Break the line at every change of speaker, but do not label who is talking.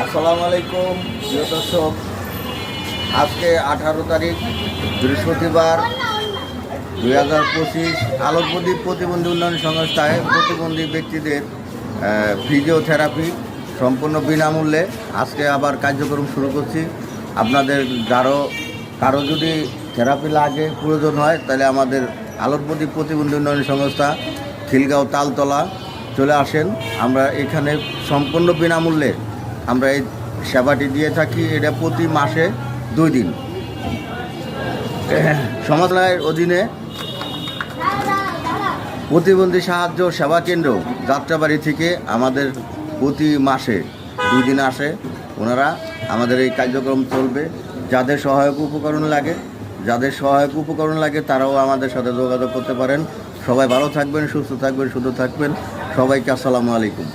আসসালামু আলাইকুম প্রিয় দর্শক, আজকে 18 তারিখ বৃহস্পতিবার 2025 আলোক প্রদীপ প্রতিবন্ধী উন্নয়ন সংস্থায় প্রতিবন্ধী ব্যক্তিদের ফিজিওথেরাপি সম্পূর্ণ বিনামূল্যে আজকে আবার কার্যক্রম শুরু করছি। আপনাদের কারো যদি থেরাপি লাগে প্রয়োজন হয় তাহলে আমাদের আলোক প্রদীপ প্রতিবন্ধী উন্নয়ন সংস্থা খিলগাঁও তালতলা চলে আসেন। আমরা এখানে সম্পূর্ণ বিনামূল্যে আমরা এই সেবাটি দিয়ে থাকি। এটা প্রতি মাসে 2 দিন। সমাজের অধীনে প্রতিবন্ধী সাহায্য সেবা কেন্দ্র যাত্রাবাড়ি থেকে আমাদের প্রতি মাসে 2 দিন আসে। ওনারা আমাদের এই কার্যক্রম চলবে। যাদের সহায়ক উপকরণ লাগে তারাও আমাদের সাথে যোগাযোগ করতে পারেন। সবাই ভালো থাকবেন, সুস্থ থাকবেন, সুন্দর থাকবেন। সবাইকে আসসালামু আলাইকুম।